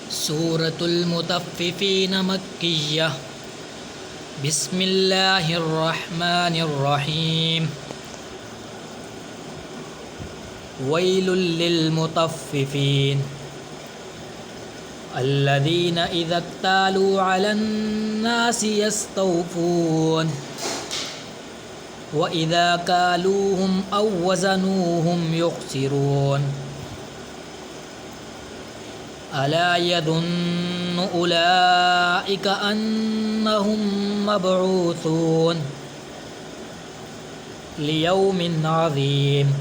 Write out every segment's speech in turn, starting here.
سورة المطففين مكية. بسم الله الرحمن الرحيم. ويل للمطففين الذين إذا اكتالوا على الناس يستوفون وإذا كالوهم أو وزنوهم يخسرون. ألا يظن أولئك أنهم مبعوثون ليوم عظيم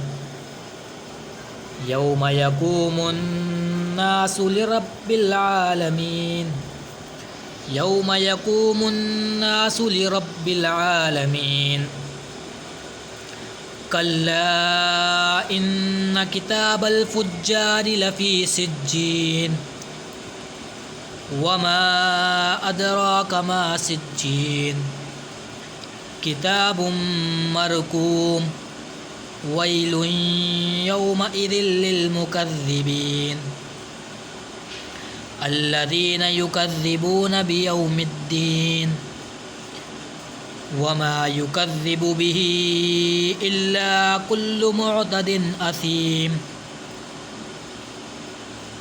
يوم يقوم الناس لرب العالمين. يوم يقوم الناس لرب العالمين. كلا إن كتاب الفجار لفي سجين وما أدراك ما سجين كتاب مرقوم. ويل يومئذ للمكذبين الذين يكذبون بيوم الدين وما يكذب به إلا كل معتد أثيم.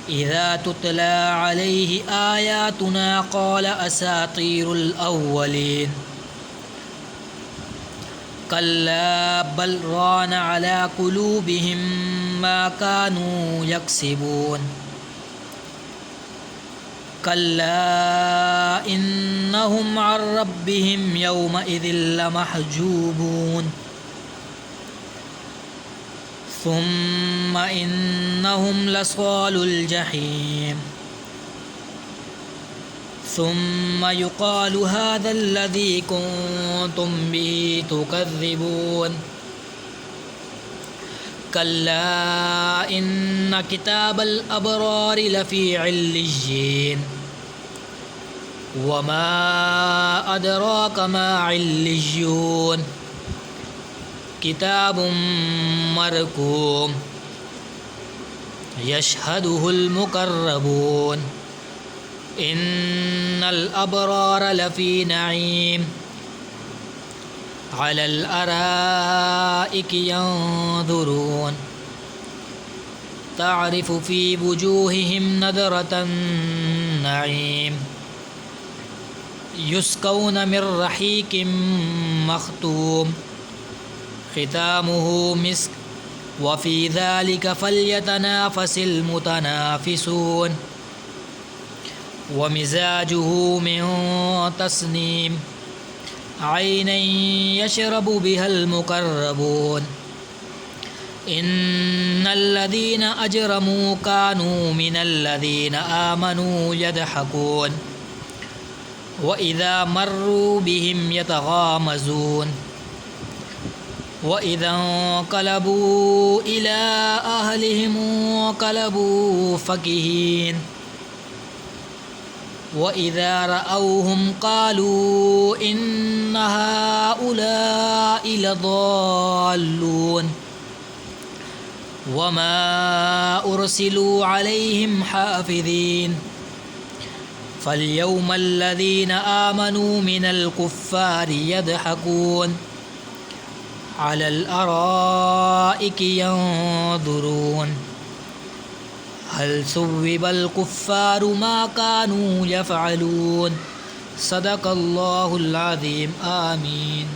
إذا تتلى عليه آياتنا قال أساطير الأولين. كلا بل ران على قلوبهم ما كانوا يكسبون. كلا إنهم عن ربهم يومئذ لمحجوبون. ثم إنهم لصالو الجحيم. ثم يقال هذا الذي كنتم به تكذبون. كلا إن كتاب الأبرار لفي عليين وما أدراك ما عليون كتاب مرقوم يشهده المقربون. إن الأبرار لفي نعيم على الأرائك ينظرون تعرف في وجوههم نضرة النعيم يسقون من رحيق مختوم ختامه مسك وفي ذلك فليتنافس المتنافسون. ومزاجه من تسنيم عينا يشرب بها المقربون. إن الذين أجرموا كانوا من الذين آمنوا يضحكون وإذا مروا بهم يتغامزون. وإذا انقلبوا إلى أهلهم انقلبوا فكهين. وإذا رأوهم قالوا إن هؤلاء لضالون. وما أرسلوا عليهم حافظين. فاليوم الذين آمنوا من الكفار يضحكون على الأرائك ينظرون هل ثوب الكفار ما كانوا يفعلون. صدق الله العظيم. آمين.